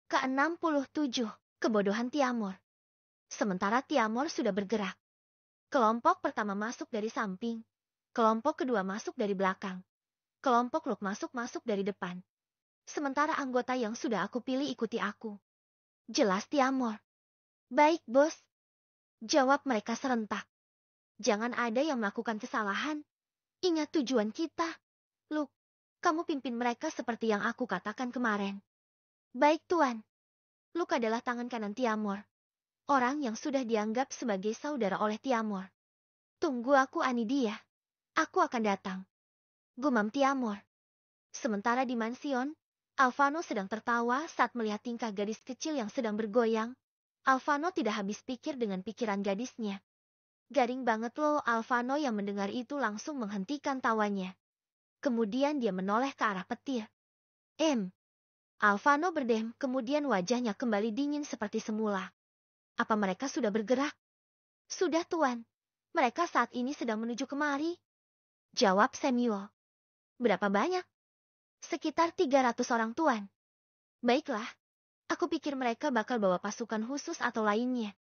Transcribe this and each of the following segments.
Ke-67, kebodohan Tiamor. Sementara Tiamor sudah bergerak. Kelompok pertama masuk dari samping. Kelompok kedua masuk dari belakang. Kelompok Luke masuk dari depan. Sementara anggota yang sudah aku pilih ikuti aku. Jelas Tiamor. Baik, bos. Jawab mereka serentak. Jangan ada yang melakukan kesalahan. Ingat tujuan kita. Luke, kamu pimpin mereka seperti yang aku katakan kemarin. Baik, Tuan. Luke adalah tangan kanan Tiamor. Orang yang sudah dianggap sebagai saudara oleh Tiamor. Tunggu aku, Anidia. Aku akan datang. Gumam Tiamor. Sementara di mansion, Alvano sedang tertawa saat melihat tingkah gadis kecil yang sedang bergoyang. Alvano tidak habis pikir dengan pikiran gadisnya. Garing banget loh, Alvano yang mendengar itu langsung menghentikan tawanya. Kemudian dia menoleh ke arah petir. Alvano berdem, kemudian wajahnya kembali dingin seperti semula. Apa mereka sudah bergerak? Sudah, Tuan. Mereka saat ini sedang menuju kemari. Jawab Samuel. Berapa banyak? Sekitar 300 orang, Tuan. Baiklah. Aku pikir mereka bakal bawa pasukan khusus atau lainnya.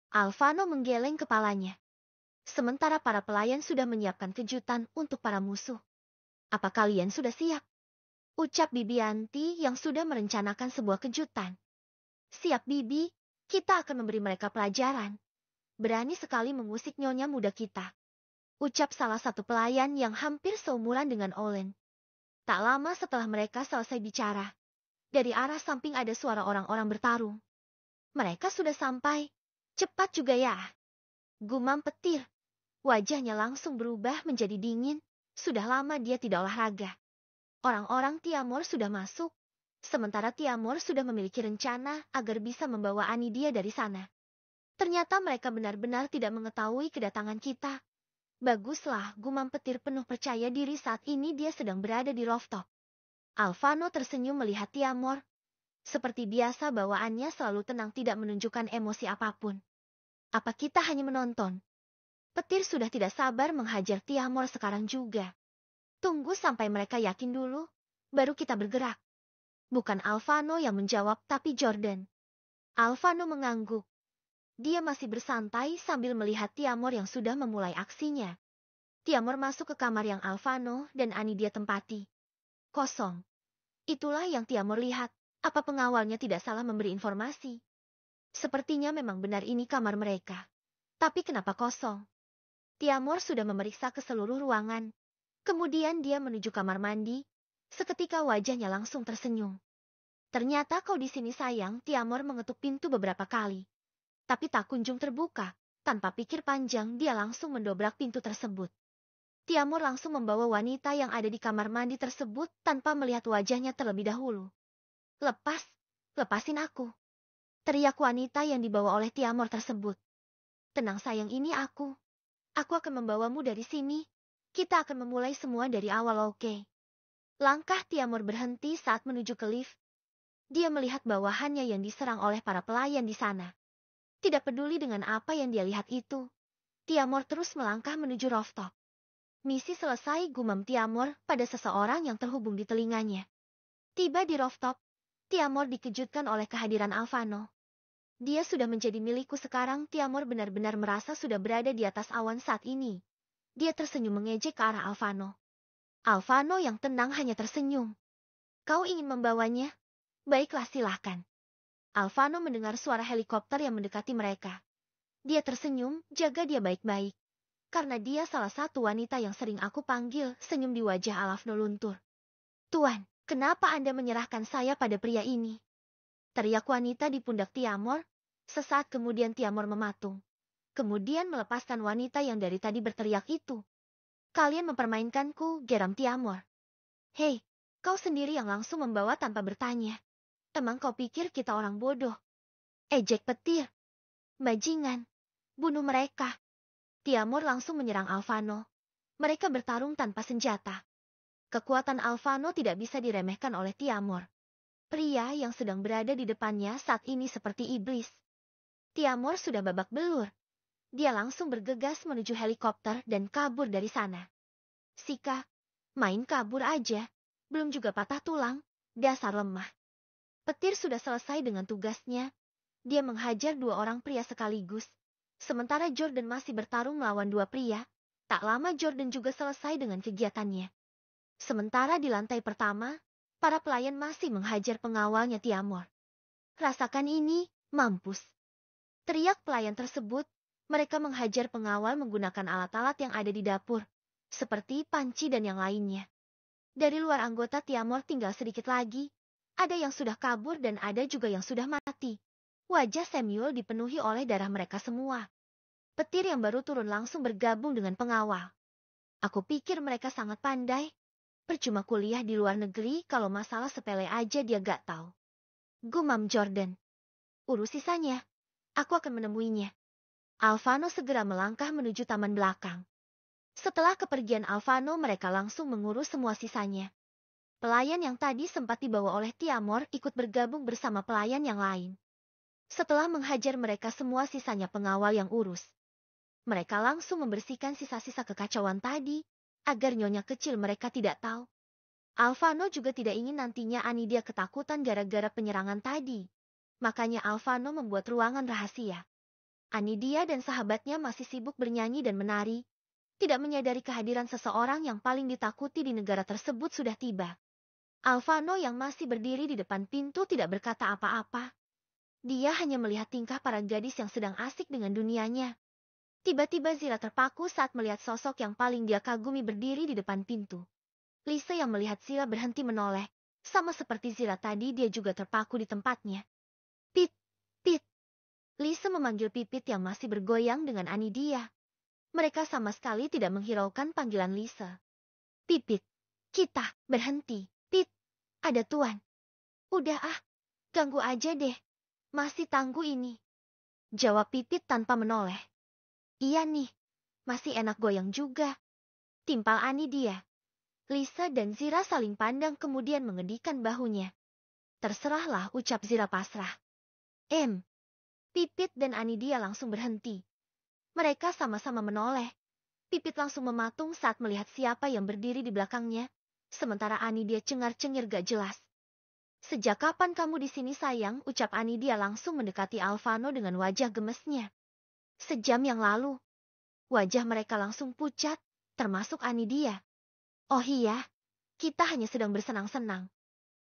Alvano menggeleng kepalanya. Sementara para pelayan sudah menyiapkan kejutan untuk para musuh. Apa kalian sudah siap? Ucap Bibi Yanti yang sudah merencanakan sebuah kejutan. Siap, Bibi. Kita akan memberi mereka pelajaran. Berani sekali mengusik nyonya muda kita. Ucap salah satu pelayan yang hampir seumuran dengan Olen. Tak lama setelah mereka selesai bicara, dari arah samping ada suara orang-orang bertarung. Mereka sudah sampai. Cepat juga ya. Gumam petir. Wajahnya langsung berubah menjadi dingin. Sudah lama dia tidak olahraga. Orang-orang Tiamor sudah masuk. Sementara Tiamor sudah memiliki rencana agar bisa membawa Anidia dari sana. Ternyata mereka benar-benar tidak mengetahui kedatangan kita. Baguslah, gumam petir penuh percaya diri saat ini dia sedang berada di rooftop. Alvano tersenyum melihat Tiamor. Seperti biasa bawaannya selalu tenang, tidak menunjukkan emosi apapun. Apa kita hanya menonton? Petir sudah tidak sabar menghajar Tiamor sekarang juga. Tunggu sampai mereka yakin dulu, baru kita bergerak. Bukan Alvano yang menjawab, tapi Jordan. Alvano mengangguk. Dia masih bersantai sambil melihat Tiamor yang sudah memulai aksinya. Tiamor masuk ke kamar yang Alvano dan Anidia tempati. Kosong. Itulah yang Tiamor lihat. Apa pengawalnya tidak salah memberi informasi? Sepertinya memang benar ini kamar mereka. Tapi kenapa kosong? Tiamor sudah memeriksa ke seluruh ruangan. Kemudian dia menuju kamar mandi. Seketika wajahnya langsung tersenyum. Ternyata kau di sini, sayang. Tiamor mengetuk pintu beberapa kali. Tapi tak kunjung terbuka. Tanpa pikir panjang, dia langsung mendobrak pintu tersebut. Tiamor langsung membawa wanita yang ada di kamar mandi tersebut tanpa melihat wajahnya terlebih dahulu. Lepasin aku. Teriak wanita yang dibawa oleh Tiamor tersebut. Tenang sayang, ini aku. Aku akan membawamu dari sini. Kita akan memulai semua dari awal, oke? Langkah Tiamor berhenti saat menuju ke lift. Dia melihat bawahannya yang diserang oleh para pelayan di sana. Tidak peduli dengan apa yang dia lihat itu. Tiamor terus melangkah menuju rooftop. Misi selesai, gumam Tiamor pada seseorang yang terhubung di telinganya. Tiba di rooftop, Tiamor dikejutkan oleh kehadiran Alvano. Dia sudah menjadi milikku sekarang. Tiamor benar-benar merasa sudah berada di atas awan saat ini. Dia tersenyum mengejek ke arah Alvano. Alvano yang tenang hanya tersenyum. Kau ingin membawanya? Baiklah, silahkan. Alvano mendengar suara helikopter yang mendekati mereka. Dia tersenyum, jaga dia baik-baik. Karena dia salah satu wanita yang sering aku panggil. Senyum di wajah Alvano luntur. Tuan, kenapa Anda menyerahkan saya pada pria ini? Teriak wanita di pundak Tiamor. Sesaat kemudian Tiamor mematung. Kemudian melepaskan wanita yang dari tadi berteriak itu. Kalian mempermainkanku, geram Tiamor. Hei, kau sendiri yang langsung membawa tanpa bertanya. Emang kau pikir kita orang bodoh? Ejek petir. Bajingan. Bunuh mereka. Tiamor langsung menyerang Alvano. Mereka bertarung tanpa senjata. Kekuatan Alvano tidak bisa diremehkan oleh Tiamor. Pria yang sedang berada di depannya saat ini seperti iblis. Tiamor sudah babak belur. Dia langsung bergegas menuju helikopter dan kabur dari sana. Sika, main kabur aja. Belum juga patah tulang. Dasar lemah. Petir sudah selesai dengan tugasnya. Dia menghajar dua orang pria sekaligus. Sementara Jordan masih bertarung melawan dua pria. Tak lama Jordan juga selesai dengan kegiatannya. Sementara di lantai pertama, para pelayan masih menghajar pengawalnya Tiamor. Rasakan ini, mampus. Teriak pelayan tersebut. Mereka menghajar pengawal menggunakan alat-alat yang ada di dapur, seperti panci dan yang lainnya. Dari luar anggota Tiamor tinggal sedikit lagi. Ada yang sudah kabur dan ada juga yang sudah mati. Wajah Samuel dipenuhi oleh darah mereka semua. Petir yang baru turun langsung bergabung dengan pengawal. Aku pikir mereka sangat pandai. Percuma kuliah di luar negeri kalau masalah sepele aja dia gak tahu. Gumam Jordan. Urus sisanya. Aku akan menemuinya. Alvano segera melangkah menuju taman belakang. Setelah kepergian Alvano, mereka langsung mengurus semua sisanya. Pelayan yang tadi sempat dibawa oleh Tiamor ikut bergabung bersama pelayan yang lain. Setelah menghajar mereka semua, sisanya pengawal yang urus. Mereka langsung membersihkan sisa-sisa kekacauan tadi, agar nyonya kecil mereka tidak tahu. Alvano juga tidak ingin nantinya Anidia ketakutan gara-gara penyerangan tadi. Makanya Alvano membuat ruangan rahasia. Anidia dan sahabatnya masih sibuk bernyanyi dan menari, tidak menyadari kehadiran seseorang yang paling ditakuti di negara tersebut sudah tiba. Alvano yang masih berdiri di depan pintu tidak berkata apa-apa. Dia hanya melihat tingkah para gadis yang sedang asik dengan dunianya. Tiba-tiba Zira terpaku saat melihat sosok yang paling dia kagumi berdiri di depan pintu. Lisa yang melihat Zira berhenti menoleh. Sama seperti Zira tadi, dia juga terpaku di tempatnya. Pit, Pit. Lisa memanggil Pipit yang masih bergoyang dengan Anidia. Mereka sama sekali tidak menghiraukan panggilan Lisa. Pipit, kita, berhenti. Pit, ada tuan. Udah ganggu aja deh. Masih tangguh ini. Jawab Pipit tanpa menoleh. Iya nih, masih enak goyang juga. Timpal Anidia. Lisa dan Zira saling pandang kemudian mengedihkan bahunya. Terserahlah, ucap Zira pasrah. Pipit dan Anidia langsung berhenti. Mereka sama-sama menoleh. Pipit langsung mematung saat melihat siapa yang berdiri di belakangnya. Sementara Anidia cengar-cengir gak jelas. Sejak kapan kamu di sini sayang, ucap Anidia langsung mendekati Alvano dengan wajah gemesnya. Sejam yang lalu. Wajah mereka langsung pucat, termasuk Anidia. Oh iya, kita hanya sedang bersenang-senang,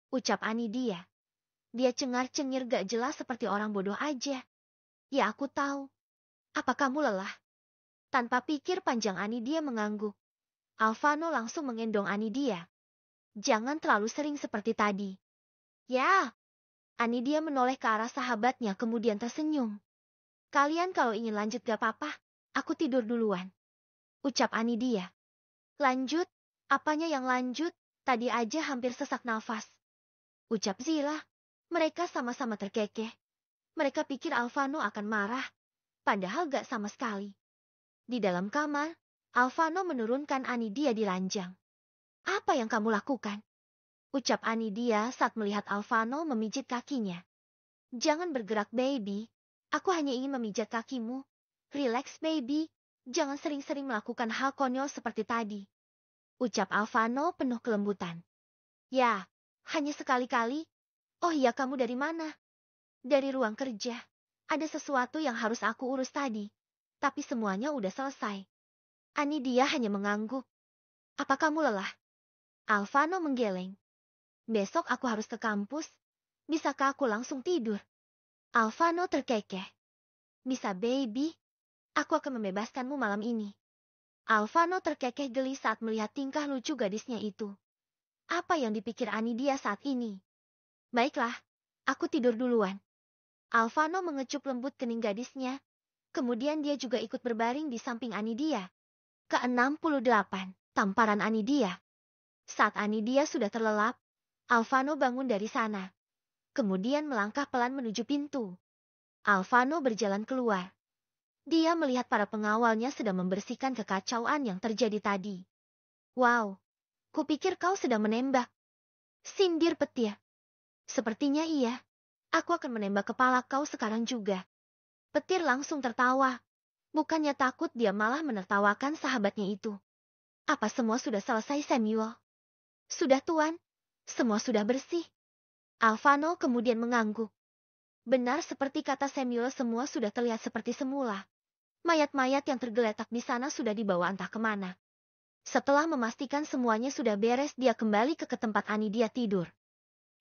ucap Anidia. Dia cengar-cengir gak jelas seperti orang bodoh aja. Ya aku tahu. Apa kamu lelah? Tanpa pikir panjang Anidia mengangguk. Alvano langsung mengendong Anidia. Jangan terlalu sering seperti tadi. Ya. Anidia menoleh ke arah sahabatnya kemudian tersenyum. Kalian kalau ingin lanjut gak apa-apa, aku tidur duluan, ucap Anidia. Lanjut? Apanya yang lanjut? Tadi aja hampir sesak nafas, ucap Zila. Mereka sama-sama terkekeh. Mereka pikir Alvano akan marah, padahal gak sama sekali. Di dalam kamar, Alvano menurunkan Anidia di ranjang. Apa yang kamu lakukan? Ucap Anidia saat melihat Alvano memijit kakinya. Jangan bergerak baby, aku hanya ingin memijat kakimu. Relax baby, jangan sering-sering melakukan hal konyol seperti tadi. Ucap Alvano penuh kelembutan. Ya, hanya sekali-kali. Oh iya, kamu dari mana? Dari ruang kerja. Ada sesuatu yang harus aku urus tadi. Tapi semuanya udah selesai. Anidia hanya mengangguk. Apa kamu lelah? Alvano menggeleng. Besok aku harus ke kampus. Bisakah aku langsung tidur? Alvano terkekeh. Bisa baby. Aku akan membebaskanmu malam ini. Alvano terkekeh geli saat melihat tingkah lucu gadisnya itu. Apa yang dipikir Anidia saat ini? Baiklah, aku tidur duluan. Alvano mengecup lembut kening gadisnya. Kemudian dia juga ikut berbaring di samping Anidia. Ke-68, tamparan Anidia. Saat Anidia sudah terlelap, Alvano bangun dari sana. Kemudian melangkah pelan menuju pintu. Alvano berjalan keluar. Dia melihat para pengawalnya sedang membersihkan kekacauan yang terjadi tadi. Wow, kupikir kau sedang menembak. Sindir petir. Sepertinya iya. Aku akan menembak kepala kau sekarang juga. Petir langsung tertawa. Bukannya takut, dia malah menertawakan sahabatnya itu. Apa semua sudah selesai, Samuel? Sudah tuan. Semua sudah bersih. Alvano kemudian mengangguk. Benar seperti kata Samuel, semua sudah terlihat seperti semula. Mayat-mayat yang tergeletak di sana sudah dibawa entah kemana. Setelah memastikan semuanya sudah beres, dia kembali ke tempat Anidia tidur.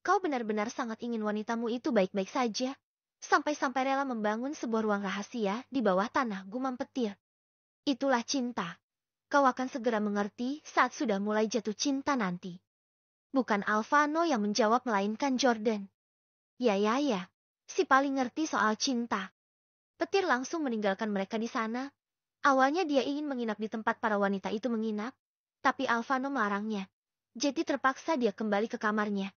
Kau benar-benar sangat ingin wanitamu itu baik-baik saja. Sampai-sampai rela membangun sebuah ruang rahasia di bawah tanah, gumam petir. Itulah cinta. Kau akan segera mengerti saat sudah mulai jatuh cinta nanti. Bukan Alvano yang menjawab, melainkan Jordan. Ya. Si paling ngerti soal cinta. Petir langsung meninggalkan mereka di sana. Awalnya dia ingin menginap di tempat para wanita itu menginap, tapi Alvano melarangnya. Jadi terpaksa dia kembali ke kamarnya.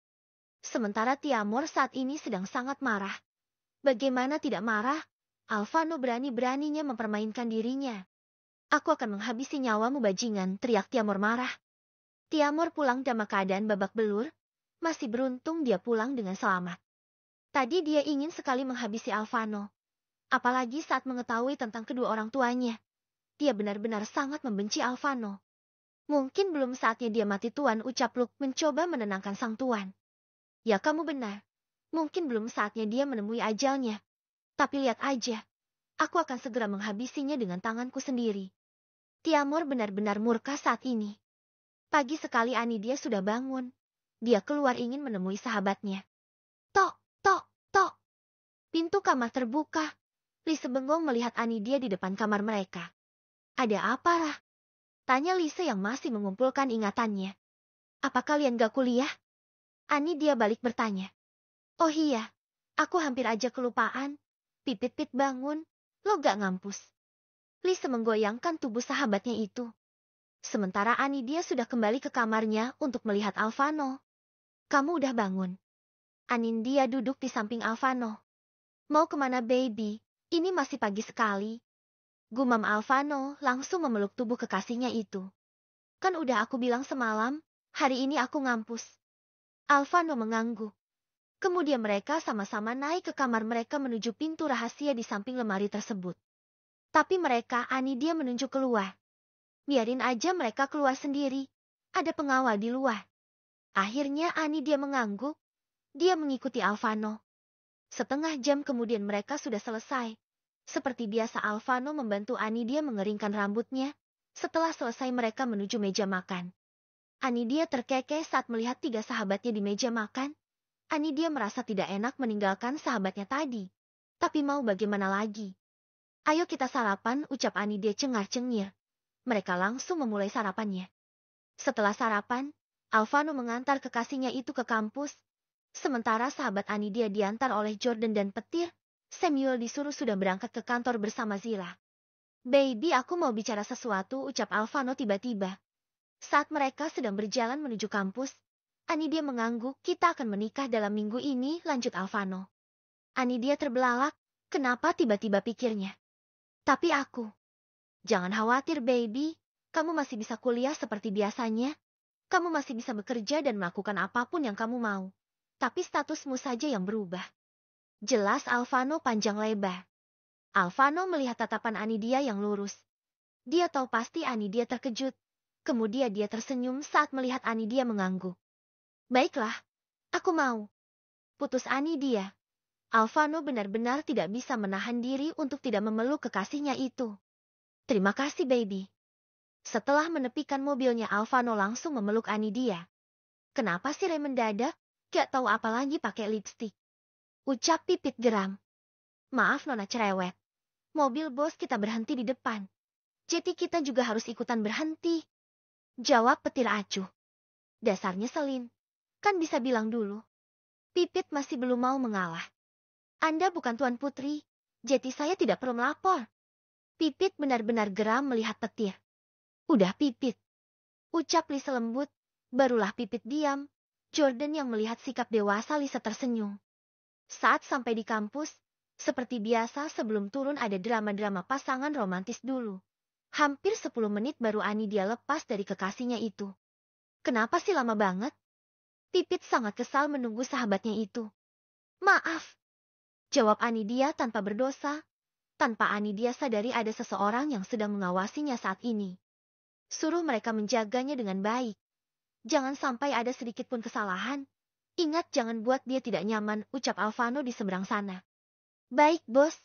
Sementara Tiamor saat ini sedang sangat marah. Bagaimana tidak marah? Alvano berani-beraninya mempermainkan dirinya. Aku akan menghabisi nyawamu bajingan, teriak Tiamor marah. Tiamor pulang dalam keadaan babak belur. Masih beruntung dia pulang dengan selamat. Tadi dia ingin sekali menghabisi Alvano. Apalagi saat mengetahui tentang kedua orang tuanya. Dia benar-benar sangat membenci Alvano. Mungkin belum saatnya dia mati, Tuan, ucap Luke mencoba menenangkan sang tuan. Ya, kamu benar. Mungkin belum saatnya dia menemui ajalnya. Tapi lihat aja. Aku akan segera menghabisinya dengan tanganku sendiri. Tiamor benar-benar murka saat ini. Pagi sekali Anidia sudah bangun. Dia keluar ingin menemui sahabatnya. Tok, tok, tok. Pintu kamar terbuka. Lise bengong melihat Anidia di depan kamar mereka. Ada apa, Rah? Tanya Lise yang masih mengumpulkan ingatannya. Apa kalian gak kuliah? Anidia balik bertanya. Oh iya, aku hampir aja kelupaan. Pipit-pit bangun, lo gak ngampus. Lise menggoyangkan tubuh sahabatnya itu. Sementara Anidia sudah kembali ke kamarnya untuk melihat Alvano. Kamu udah bangun? Anidia duduk di samping Alvano. Mau kemana, baby? Ini masih pagi sekali. Gumam Alvano langsung memeluk tubuh kekasihnya itu. Kan udah aku bilang semalam, hari ini aku ngampus. Alvano mengangguk. Kemudian mereka sama-sama naik ke kamar mereka menuju pintu rahasia di samping lemari tersebut. Tapi mereka, Anidia menunjuk keluar. Biarin aja mereka keluar sendiri. Ada pengawal di luar. Akhirnya Anidia mengangguk. Dia mengikuti Alvano. Setengah jam kemudian mereka sudah selesai. Seperti biasa Alvano membantu Anidia mengeringkan rambutnya. Setelah selesai mereka menuju meja makan. Anidia terkekeh saat melihat 3 sahabatnya di meja makan. Anidia merasa tidak enak meninggalkan sahabatnya tadi. Tapi mau bagaimana lagi? Ayo kita sarapan, ucap Anidia cengar-cengir. Mereka langsung memulai sarapannya. Setelah sarapan, Alvano mengantar kekasihnya itu ke kampus. Sementara sahabat Anidia diantar oleh Jordan dan Petir. Samuel disuruh sudah berangkat ke kantor bersama Zila. Baby, aku mau bicara sesuatu, ucap Alvano tiba-tiba. Saat mereka sedang berjalan menuju kampus, Anidia mengangguk. Kita akan menikah dalam minggu ini, lanjut Alvano. Anidia terbelalak. Kenapa tiba-tiba pikirnya? Tapi aku. Jangan khawatir, baby. Kamu masih bisa kuliah seperti biasanya. Kamu masih bisa bekerja dan melakukan apapun yang kamu mau. Tapi statusmu saja yang berubah. Jelas Alvano panjang lebar. Alvano melihat tatapan Anidia yang lurus. Dia tahu pasti Anidia terkejut. Kemudian dia tersenyum saat melihat Anidia mengangguk. Baiklah, aku mau. Putus Anidia. Alvano benar-benar tidak bisa menahan diri untuk tidak memeluk kekasihnya itu. Terima kasih, baby. Setelah menepikan mobilnya, Alvano langsung memeluk Anidia. Kenapa sih Ray mendadak? Gak tahu apa lagi pakai lipstik. Ucap Pipit geram. Maaf Nona cerewet. Mobil bos kita berhenti di depan. Jadi kita juga harus ikutan berhenti. Jawab Petir acuh. Dasarnya selin. Kan bisa bilang dulu. Pipit masih belum mau mengalah. Anda bukan Tuan Putri. Jadi saya tidak perlu melapor. Pipit benar-benar geram melihat Petir. Udah Pipit. Ucap Lisa lembut. Barulah Pipit diam. Jordan yang melihat sikap dewasa Lisa tersenyum. Saat sampai di kampus, seperti biasa sebelum turun ada drama-drama pasangan romantis dulu. Hampir 10 menit baru Anidia lepas dari kekasihnya itu. Kenapa sih lama banget? Pipit sangat kesal menunggu sahabatnya itu. Maaf. Jawab Anidia tanpa berdosa. Tanpa Anidia sadari ada seseorang yang sedang mengawasinya saat ini. Suruh mereka menjaganya dengan baik. Jangan sampai ada sedikit pun kesalahan. Ingat jangan buat dia tidak nyaman, ucap Alvano di seberang sana. Baik, bos.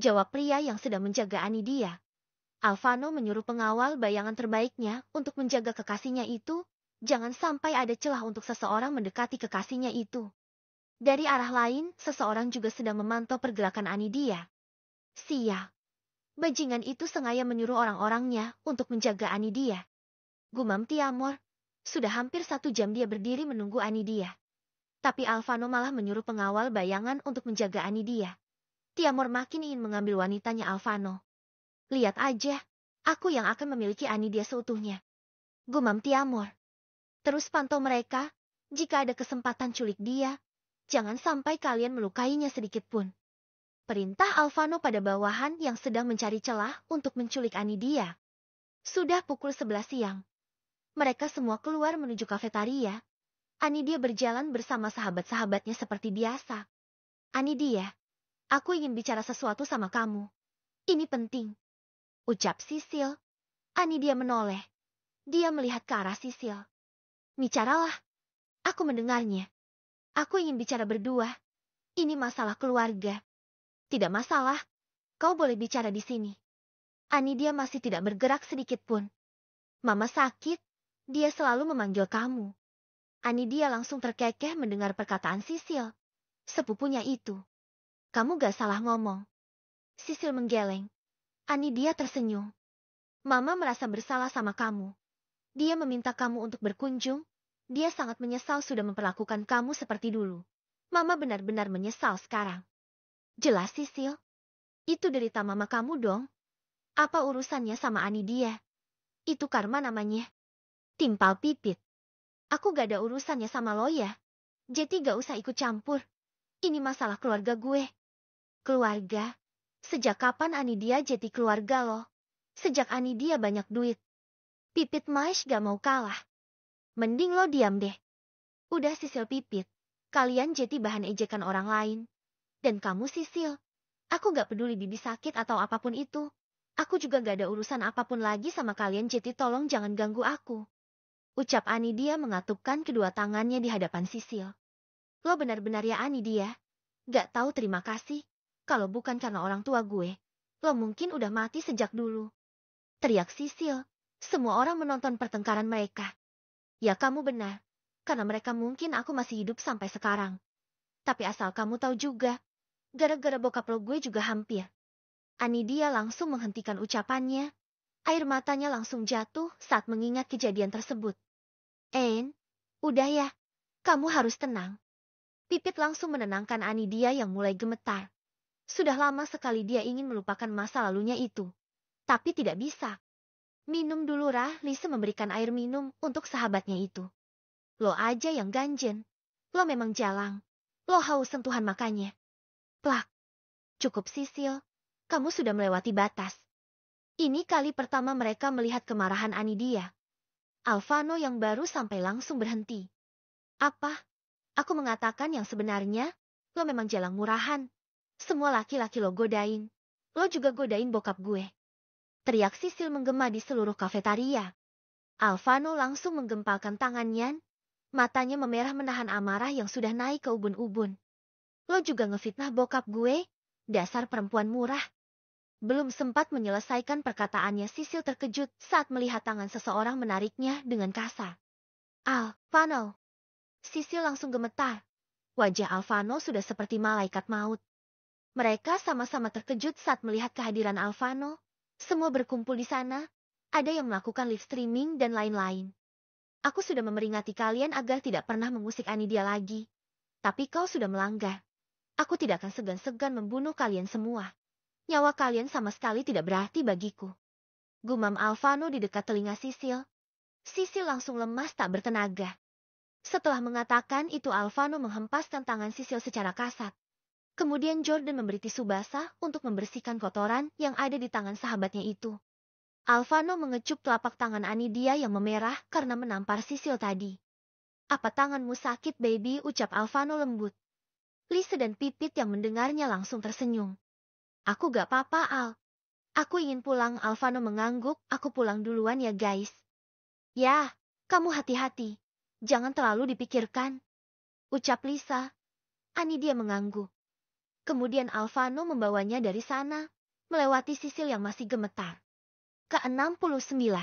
Jawab pria yang sedang menjaga Anidia. Alvano menyuruh pengawal bayangan terbaiknya untuk menjaga kekasihnya itu. Jangan sampai ada celah untuk seseorang mendekati kekasihnya itu. Dari arah lain, seseorang juga sedang memantau pergerakan Anidia. Sial. Bajingan itu sengaja menyuruh orang-orangnya untuk menjaga Anidia. Gumam Tiamor. Sudah hampir 1 jam dia berdiri menunggu Anidia. Tapi Alvano malah menyuruh pengawal bayangan untuk menjaga Anidia. Tiamor makin ingin mengambil wanitanya Alvano. Lihat aja, aku yang akan memiliki Anidia seutuhnya. Gumam Tiamor. Terus pantau mereka, jika ada kesempatan culik dia, jangan sampai kalian melukainya sedikit pun. Perintah Alvano pada bawahan yang sedang mencari celah untuk menculik Anidia. Sudah pukul 11 siang. Mereka semua keluar menuju kafetaria. Anidia berjalan bersama sahabat-sahabatnya seperti biasa. Anidia, aku ingin bicara sesuatu sama kamu. Ini penting. Ucap Sisil. Anidia menoleh. Dia melihat ke arah Sisil. Bicaralah. Aku mendengarnya. Aku ingin bicara berdua. Ini masalah keluarga. Tidak masalah. Kau boleh bicara di sini. Anidia masih tidak bergerak sedikit pun. Mama sakit. Dia selalu memanggil kamu. Anidia langsung terkekeh mendengar perkataan Sisil. Sepupunya itu. Kamu gak salah ngomong. Sisil menggeleng. Anidia tersenyum. Mama merasa bersalah sama kamu. Dia meminta kamu untuk berkunjung. Dia sangat menyesal sudah memperlakukan kamu seperti dulu. Mama benar-benar menyesal sekarang. Jelas Sisil. Itu derita mama kamu dong. Apa urusannya sama Anidia? Itu karma namanya. Timpal pipit. Aku gak ada urusannya sama lo ya. Jadi gak usah ikut campur. Ini masalah keluarga gue. Keluarga? Sejak kapan Anidia jadi keluarga lo? Sejak Anidia banyak duit. Pipit Mais gak mau kalah. Mending lo diam deh. Udah Sisil Pipit. Kalian jadi bahan ejekan orang lain. Dan kamu Sisil. Aku gak peduli bibi sakit atau apapun itu. Aku juga gak ada urusan apapun lagi sama kalian jadi tolong jangan ganggu aku. Ucap Anidia mengatupkan kedua tangannya di hadapan Sisil. Lo benar-benar ya Anidia. Gak tahu terima kasih. Kalau bukan karena orang tua gue. Lo mungkin udah mati sejak dulu. Teriak Sisil. Semua orang menonton pertengkaran mereka. Ya kamu benar. Karena mereka mungkin aku masih hidup sampai sekarang. Tapi asal kamu tahu juga. Gara-gara bokap lo gue juga hampir. Anidia langsung menghentikan ucapannya. Air matanya langsung jatuh saat mengingat kejadian tersebut. Udah ya. Kamu harus tenang. Pipit langsung menenangkan Anidia yang mulai gemetar. Sudah lama sekali dia ingin melupakan masa lalunya itu. Tapi tidak bisa. Minum dulu Rah, Lisa memberikan air minum untuk sahabatnya itu. Lo aja yang ganjen. Lo memang jalang. Lo haus sentuhan makanya. Plak. Cukup Sisil. Kamu sudah melewati batas. Ini kali pertama mereka melihat kemarahan Anidia. Alvano yang baru sampai langsung berhenti. Apa? Aku mengatakan yang sebenarnya. Lo memang jalang murahan. Semua laki-laki lo godain. Lo juga godain bokap gue. Teriak Sisil menggema di seluruh kafetaria. Alvano langsung menggempalkan tangannya. Matanya memerah menahan amarah yang sudah naik ke ubun-ubun. Lo juga ngefitnah bokap gue? Dasar perempuan murah. Belum sempat menyelesaikan perkataannya Sisil terkejut saat melihat tangan seseorang menariknya dengan kasar. Alvano. Sisil langsung gemetar. Wajah Alvano sudah seperti malaikat maut. Mereka sama-sama terkejut saat melihat kehadiran Alvano. Semua berkumpul di sana. Ada yang melakukan live streaming dan lain-lain. Aku sudah memeringati kalian agar tidak pernah mengusik Anidia lagi. Tapi kau sudah melanggar. Aku tidak akan segan-segan membunuh kalian semua. Nyawa kalian sama sekali tidak berarti bagiku. Gumam Alvano di dekat telinga Sisil. Sisil langsung lemas tak bertenaga. Setelah mengatakan itu Alvano menghempaskan tangan Sisil secara kasar. Kemudian Jordan memberi tisu basah untuk membersihkan kotoran yang ada di tangan sahabatnya itu. Alvano mengecup telapak tangan Anidia yang memerah karena menampar Sisil tadi. Apa tanganmu sakit baby, ucap Alvano lembut. Lisa dan Pipit yang mendengarnya langsung tersenyum. Aku gak apa-apa Al. Aku ingin pulang, Alvano mengangguk, aku pulang duluan ya guys. Ya, kamu hati-hati. Jangan terlalu dipikirkan. ucap Lisa. Anidia mengangguk. Kemudian Alvano membawanya dari sana, melewati Sisil yang masih gemetar. Ke-69.